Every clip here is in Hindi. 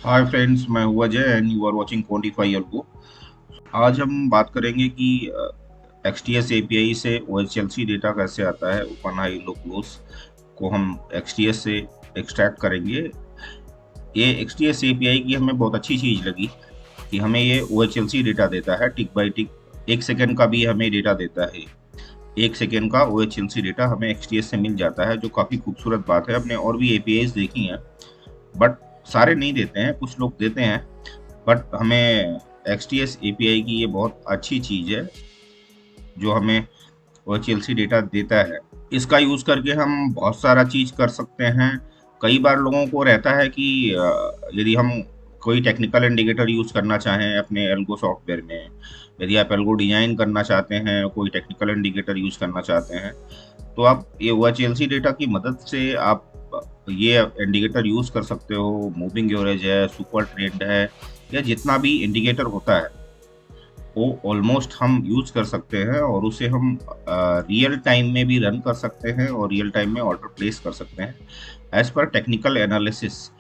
हाय फ्रेंड्स, मैं हूँ Ajay and you are watching Quantify Algo. आज हम बात करेंगे कि एक्सटीएस एपीआई से ओएचएलसी डेटा कैसे आता है। ओपन हाई लो क्लोज को हम एक्सटीएस से एक्सट्रैक्ट करेंगे। ये एक्सटीएस एपीआई की हमें बहुत अच्छी चीज़ लगी कि हमें ये ओएचएलसी डेटा देता है टिक बाय टिक। 1 सेकेंड का भी हमें डेटा देता है। 1 सेकेंड का ओएचएलसी डेटा हमें एक्सटीएस से मिल जाता है, जो काफ़ी खूबसूरत बात है। हमने और भी एपीआईज देखी हैं, बट सारे नहीं देते हैं, कुछ लोग देते हैं। बट हमें एक्सटीएस एपीआई की ये बहुत अच्छी चीज़ है जो हमें वर्चुअल डेटा देता है। इसका यूज़ करके हम बहुत सारा चीज़ कर सकते हैं। कई बार लोगों को रहता है कि यदि हम कोई टेक्निकल इंडिकेटर यूज़ करना चाहें अपने एल्गो सॉफ्टवेयर में, यदि आप एल्गो डिजाइन करना चाहते हैं, कोई टेक्निकल इंडिकेटर यूज़ करना चाहते हैं, तो आप ये OHLC डेटा की मदद से आप ये इंडिकेटर यूज़ कर सकते हो। मूविंग एवरेज है, सुपर ट्रेंड है, या जितना भी इंडिकेटर होता है वो ऑलमोस्ट हम यूज़ कर सकते हैं, और उसे हम रियल टाइम में भी रन कर सकते हैं और रियल टाइम में ऑर्डर प्लेस कर सकते हैं एज पर टेक्निकल एनालिसिस।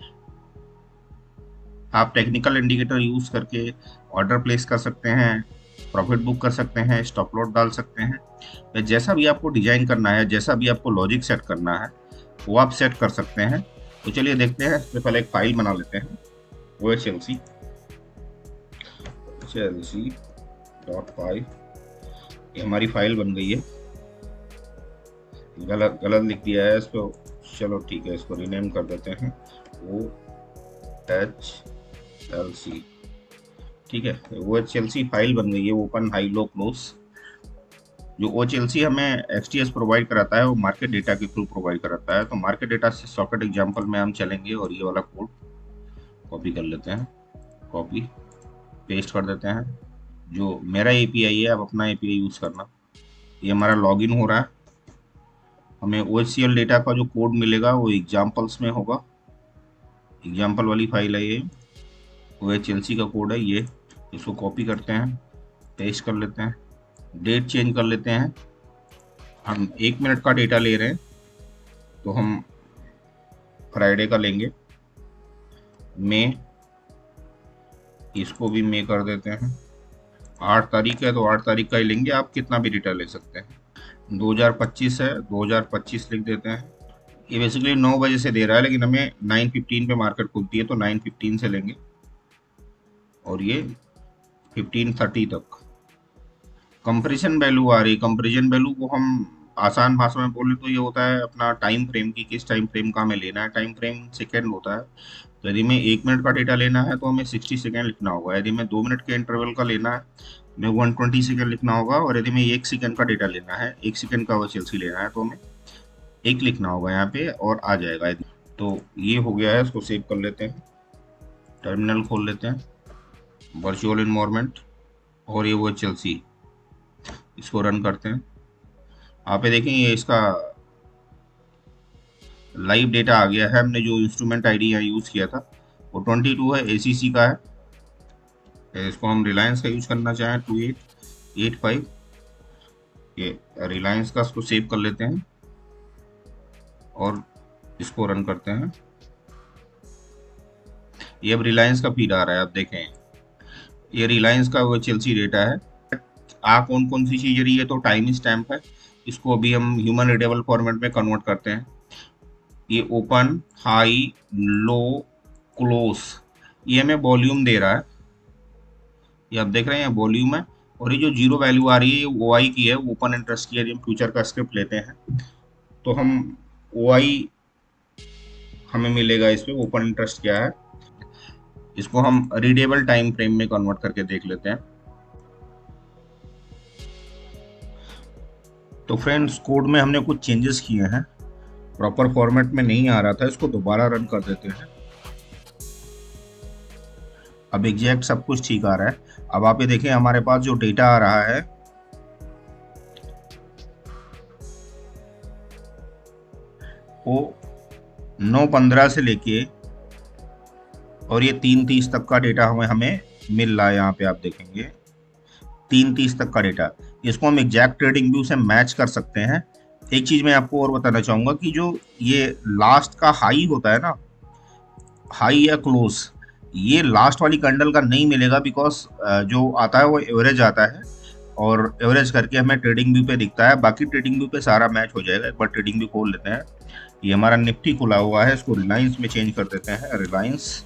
आप टेक्निकल इंडिकेटर यूज़ करके ऑर्डर प्लेस कर सकते हैं, प्रॉफिट बुक कर सकते हैं, स्टॉप लॉस डाल सकते हैं, या जैसा भी आपको डिजाइन करना है, जैसा भी आपको लॉजिक सेट करना है वो आप सेट कर सकते हैं। तो चलिए देखते हैं। इससे पहले एक फाइल बना लेते हैं। O H L C dot five, ये हमारी फाइल बन गई है। गलत गलत लिख दिया है इसको। चलो ठीक है, इसको रीनेम कर देते हैं ओ एच एल सी। ठीक है, O H L C file बन गई है, ओपन हाई लो क्लोज। जो ओ एच एल सी हमें एक्सटीएस प्रोवाइड कराता है वो मार्केट डेटा के थ्रू प्रोवाइड कराता है। तो मार्केट डेटा से सॉकेट एग्जाम्पल में हम चलेंगे और ये वाला कोड कॉपी कर लेते हैं। कॉपी पेस्ट कर देते हैं। जो मेरा एपीआई है, आप अपना एपीआई यूज़ करना। ये हमारा लॉगिन हो रहा है। हमें OHCL डेटा का जो कोड मिलेगा वो एग्जाम्पल्स में होगा। एग्जाम्पल वाली फाइल है ये, OHLC का कोड है ये। इसको कॉपी करते हैं, पेस्ट कर लेते हैं, डेट चेंज कर लेते हैं। हम 1 मिनट का डेटा ले रहे हैं तो हम फ्राइडे का लेंगे। मई, इसको भी मई कर देते हैं। 8 तारीख है तो 8 तारीख का ही लेंगे, आप कितना भी डेटा ले सकते हैं। 2025 है, 2025 लिख देते हैं। ये बेसिकली 9 बजे से दे रहा है, लेकिन हमें 9:15 पे मार्केट खुलती है तो 9:15 से लेंगे, और ये 15:30 तक। कंपैरिजन वैल्यू आ रही है। कंपैरिजन वैल्यू को हम आसान भाषा में बोले तो ये होता है अपना टाइम फ्रेम की, किस टाइम फ्रेम का हमें लेना है। टाइम फ्रेम सेकेंड होता है। तो यदि मैं 1 मिनट का डेटा लेना है तो हमें 60 सेकेंड लिखना होगा। यदि मैं 2 मिनट के इंटरवल का लेना है हमें 120 सेकेंड लिखना होगा। और यदि मैं 1 सेकेंड का डेटा लेना है, 1 सेकेंड का वर्चुअल लेना है, तो हमें एक लिखना होगा यहाँ पे और आ जाएगा। तो ये हो गया है, इसको सेव कर लेते हैं। टर्मिनल खोल लेते हैं, वर्चुअल इन्वायरमेंट, और ये वो चेल्सी, इसको रन करते हैं। आप ये देखें, ये इसका लाइव डेटा आ गया है। हमने जो इंस्ट्रूमेंट आईडी यहाँ यूज़ किया था वो 22 है, ACC का है। इसको हम रिलायंस का यूज करना चाहें 2885, ये रिलायंस का, इसको सेव कर लेते हैं और इसको रन करते हैं। ये अब रिलायंस का फीड आ रहा है, आप देखें ये रिलायंस का वो चेल्सी डेटा है। आ कौन कौन सी चीज़ रही है, तो टाइम स्टैम्प है। इसको अभी हम ह्यूमन रीडेबल फॉर्मेट में कन्वर्ट करते हैं। ये ओपन हाई लो क्लोज, ये हमें वॉल्यूम दे रहा है। ये आप देख रहे हैं वॉल्यूम है। और ये जो जीरो वैल्यू आ रही है ये OI की है, ओपन इंटरेस्ट की है। यदि हम फ्यूचर का स्क्रिप्ट लेते हैं तो हम OI हमें मिलेगा इस पे, ओपन इंटरेस्ट क्या है। इसको हम रीडेबल टाइम फ्रेम में कन्वर्ट करके देख लेते हैं। तो फ्रेंड्स, कोड में हमने कुछ चेंजेस किए हैं, प्रॉपर फॉर्मेट में नहीं आ रहा था। इसको दोबारा रन कर देते हैं। अब एग्जैक्ट सब कुछ ठीक आ रहा है। अब आप ये देखें, हमारे पास जो डेटा आ रहा है वो 9:15 से लेके और ये 3:30 तक का डेटा हमें मिल रहा है। यहाँ पे आप देखेंगे 3:30 तक का डेटा। इसको हम एग्जैक्ट ट्रेडिंग व्यू से मैच कर सकते हैं। एक चीज मैं आपको और बताना चाहूंगा कि जो ये लास्ट का हाई होता है ना, हाई या क्लोज, ये लास्ट वाली कैंडल का नहीं मिलेगा, बिकॉज जो आता है वो एवरेज आता है, और एवरेज करके हमें ट्रेडिंग व्यू पे दिखता है। बाकी ट्रेडिंग व्यू पे सारा मैच हो जाएगा। एक बार ट्रेडिंग व्यू खोल लेते हैं। ये हमारा निफ्टी खुला हुआ है, इसको रिलायंस में चेंज कर देते हैं, रिलायंस।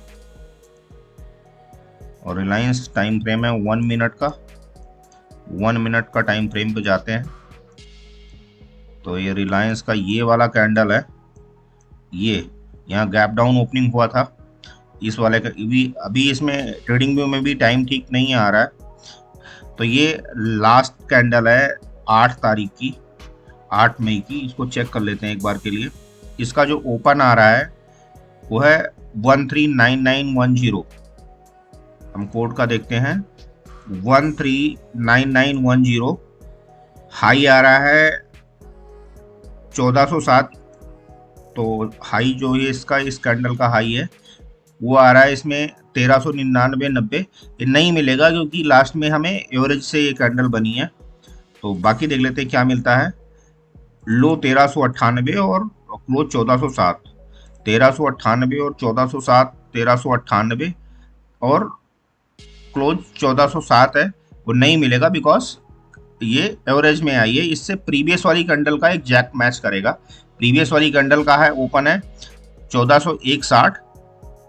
और रिलायंस टाइम फ्रेम है 1 मिनट का। 1 मिनट का टाइम फ्रेम पे जाते हैं। तो ये रिलायंस का ये वाला कैंडल है, ये यहाँ गैप डाउन ओपनिंग हुआ था इस वाले का भी। अभी इसमें ट्रेडिंग व्यू में भी टाइम ठीक नहीं आ रहा है। तो ये लास्ट कैंडल है 8 तारीख की, 8 मई की। इसको चेक कर लेते हैं एक बार के लिए। इसका जो ओपन आ रहा है वो है 139910। हम कोड का देखते हैं, 139910। हाई आ रहा है 1407। तो हाई जो है इसका, इस कैंडल का हाई है वो आ रहा है इसमें 1399.90। ये नहीं मिलेगा क्योंकि लास्ट में हमें एवरेज से ये कैंडल बनी है। तो बाकी देख लेते हैं क्या मिलता है। लो 1398 और क्लोज 1407। 1398 और 1407, 1398 और क्लोज 1407 है, वो नहीं मिलेगा बिकॉज ये एवरेज में आई है। इससे प्रीवियस वाली कैंडल का एक जैक मैच करेगा। प्रीवियस वाली कैंडल का है ओपन है 1461,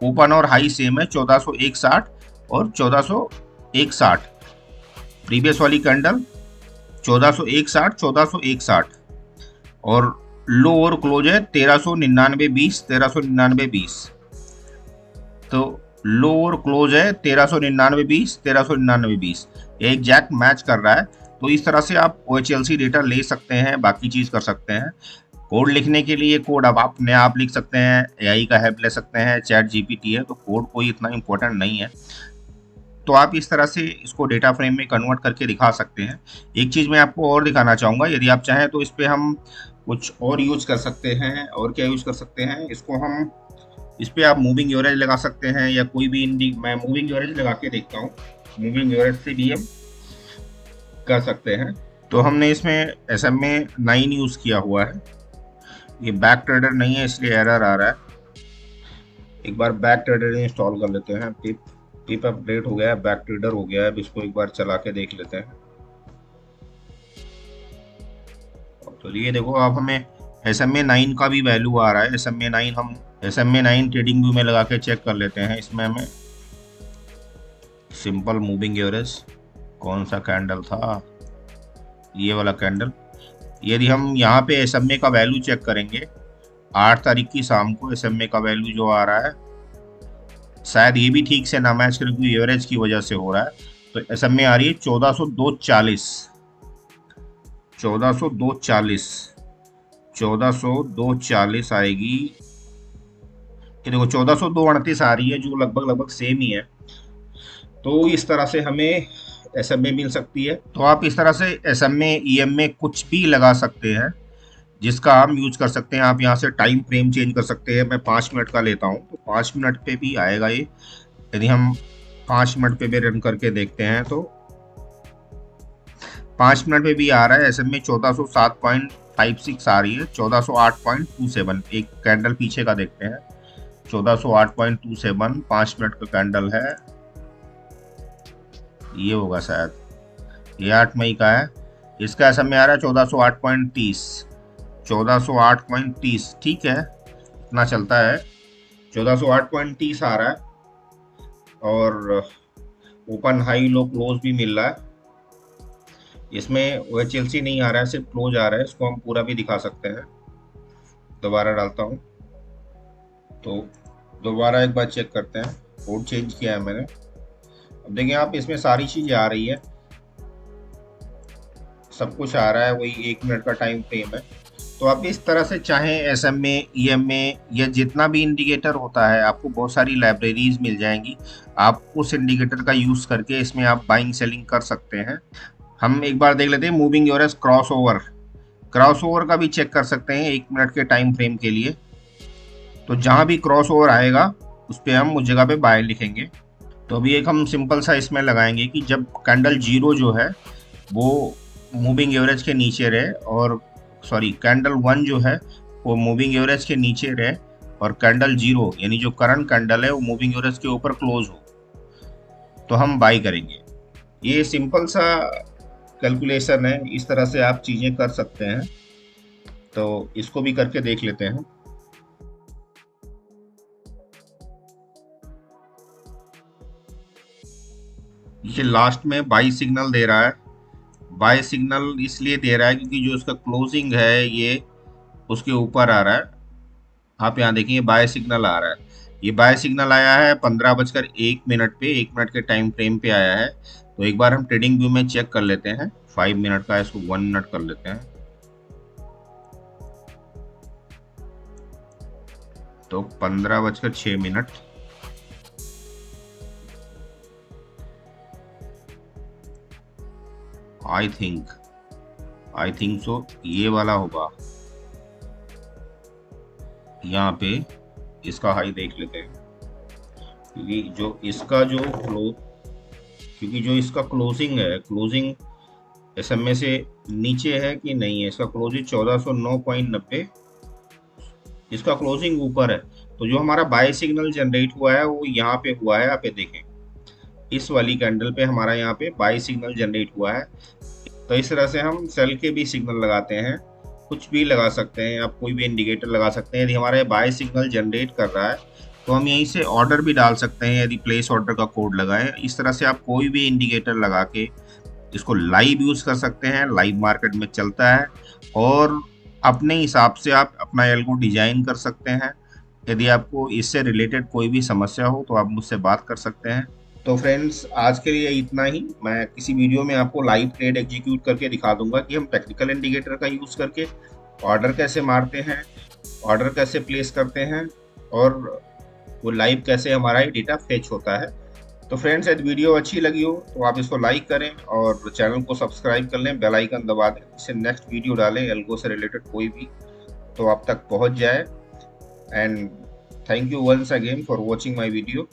ओपन और हाई सेम है 1461 और 1461। प्रीवियस वाली कैंडल 1461, 1461 और लो और क्लोज है 1399.20, 1399.20। तो लो और क्लोज है 1399.20, 1399.20। एक जैक मैच कर रहा है। तो इस तरह से आप OHLC डेटा ले सकते हैं, बाकी चीज कर सकते हैं। कोड लिखने के लिए कोड अब अपने आप लिख सकते हैं, AI का हेल्प ले सकते हैं, चैट GPT है, तो कोड कोई इतना इंपॉर्टेंट नहीं है। तो आप इस तरह से इसको डेटा फ्रेम में कन्वर्ट करके दिखा सकते हैं। एक चीज़ मैं आपको और दिखाना चाहूँगा, यदि आप चाहें तो इस पर हम कुछ और यूज कर सकते हैं। और क्या यूज कर सकते हैं, इसको हम, इस पर आप मूविंग एवरेज लगा सकते हैं या कोई भी मैं मूविंग एवरेज लगा के देखता हूँ। मूविंग एवरेज से भी हम कर सकते हैं। तो हमने इसमें SMA 9 यूज़ किया हुआ है। ये बैक ट्रेडर नहीं है इसलिए एरर आ रहा है। एक बार बैक ट्रेडर इंस्टॉल कर लेते हैं। पिप अपडेट हो गया है, बैक ट्रेडर हो गया है। अब इसको एक बार चला के देख लेते हैं। तो ये देखो, अब हमें SMA 9 का भी वैल्यू आ रहा है। SMA 9 हम SMA 9 ट्रेडिंग व्यू में लगा के चेक कर लेते हैं। इसमें हमें सिंपल मूविंग एवरेज, कौन सा कैंडल था, ये वाला कैंडल। यदि हम यहाँ पे SMA का वैल्यू चेक करेंगे 8 तारीख की शाम को, SMA का वैल्यू जो आ रहा है, शायद ये भी ठीक से ना मैच करे क्योंकि एवरेज की वजह से हो रहा है। तो SMA आ रही है 1402.40, 1402.40, 1402.40 आएगी। ये देखो 1402.38 आ रही है, जो लगभग सेम ही है। तो इस तरह से हमें SMA मिल सकती है। तो आप इस तरह से SMA EMA कुछ भी लगा सकते हैं जिसका हम यूज कर सकते हैं। आप यहाँ से टाइम फ्रेम चेंज कर सकते हैं। मैं 5 मिनट का लेता हूँ, तो 5 मिनट पे भी आएगा ये। यदि हम 5 मिनट पे भी रन करके देखते हैं तो 5 मिनट पे भी आ रहा है। SMA 1407.56 आ रही है, 1408.27। एक कैंडल पीछे का देखते हैं, 1408.27 5 मिनट का कैंडल है। ये होगा शायद, ये 8 मई का है। इसका SMA आ रहा है 1408.30, 1408.30। ठीक है, इतना चलता है। 1408.30 आ रहा है और ओपन हाई लो क्लोज भी मिल रहा है। इसमें OHLC नहीं आ रहा है, सिर्फ क्लोज आ रहा है। इसको हम पूरा भी दिखा सकते हैं। दोबारा डालता हूँ तो दोबारा एक बार चेक करते हैं। कोड चेंज किया है मैंने। अब देखिए आप, इसमें सारी चीजें आ रही है, सब कुछ आ रहा है। वही 1 मिनट का टाइम फ्रेम है। तो आप इस तरह से चाहें SMA EMA या जितना भी इंडिकेटर होता है, आपको बहुत सारी लाइब्रेरीज मिल जाएंगी। आप उस इंडिकेटर का यूज करके इसमें आप बाइंग सेलिंग कर सकते हैं। हम एक बार देख लेते हैं मूविंग एवरेज क्रॉस ओवर का भी चेक कर सकते हैं 1 मिनट के टाइम फ्रेम के लिए। तो जहां भी क्रॉस ओवर आएगा उस पर हम उस जगह पे बाय लिखेंगे। तो अभी एक हम सिंपल सा इसमें लगाएंगे कि जब कैंडल 0 जो है वो मूविंग एवरेज के नीचे रहे, और सॉरी कैंडल 1 जो है वो मूविंग एवरेज के नीचे रहे, और कैंडल जीरो यानी जो करंट कैंडल है वो मूविंग एवरेज के ऊपर क्लोज हो तो हम बाई करेंगे। ये सिंपल सा कैलकुलेशन है, इस तरह से आप चीजें कर सकते हैं। तो इसको भी करके देख लेते हैं। ये लास्ट में बाई सिग्नल दे रहा है। बाय सिग्नल इसलिए दे रहा है क्योंकि जो इसका क्लोजिंग है ये उसके ऊपर आ रहा है। आप यहाँ देखिए बाय सिग्नल आ रहा है। ये बाय सिग्नल आया है 15:01 पे, 1 मिनट के टाइम फ्रेम पे आया है। तो एक बार हम ट्रेडिंग व्यू में चेक कर लेते हैं। 5 मिनट का इसको 1 मिनट कर लेते हैं। तो 15:06 आई थिंक सो ये वाला होगा। यहाँ पे इसका हाई देख लेते हैं क्योंकि जो इसका जो क्लो क्योंकि जो इसका क्लोजिंग है, क्लोजिंग एसएमए से नीचे है कि नहीं है। इसका क्लोजिंग 1409.90, इसका क्लोजिंग ऊपर है। तो जो हमारा बाय सिग्नल जनरेट हुआ है वो यहाँ पे हुआ है। आप ये देखें इस वाली कैंडल पे हमारा यहाँ पे बाय सिग्नल जनरेट हुआ है। तो इस तरह से हम सेल के भी सिग्नल लगाते हैं, कुछ भी लगा सकते हैं, आप कोई भी इंडिकेटर लगा सकते हैं। यदि हमारा बाय सिग्नल जनरेट कर रहा है तो हम यहीं से ऑर्डर भी डाल सकते हैं, यदि प्लेस ऑर्डर का कोड लगाएं। इस तरह से आप कोई भी इंडिकेटर लगा के इसको लाइव यूज कर सकते हैं, लाइव मार्केट में चलता है। और अपने हिसाब से आप अपना एल्गो डिजाइन कर सकते हैं। यदि आपको इससे रिलेटेड कोई भी समस्या हो तो आप मुझसे बात कर सकते हैं। तो फ्रेंड्स आज के लिए इतना ही। मैं किसी वीडियो में आपको लाइव ट्रेड एग्जीक्यूट करके दिखा दूंगा कि हम टेक्निकल इंडिकेटर का यूज़ करके ऑर्डर कैसे मारते हैं, ऑर्डर कैसे प्लेस करते हैं, और वो लाइव कैसे हमारा ये डेटा फेच होता है। तो फ्रेंड्स यदि वीडियो अच्छी लगी हो तो आप इसको लाइक करें और चैनल को सब्सक्राइब कर लें, बेल आइकन दबा दें, इससे नेक्स्ट वीडियो डालें एल्गो से रिलेटेड कोई भी तो आप तक पहुंच जाए। And thank you once again for watching my video.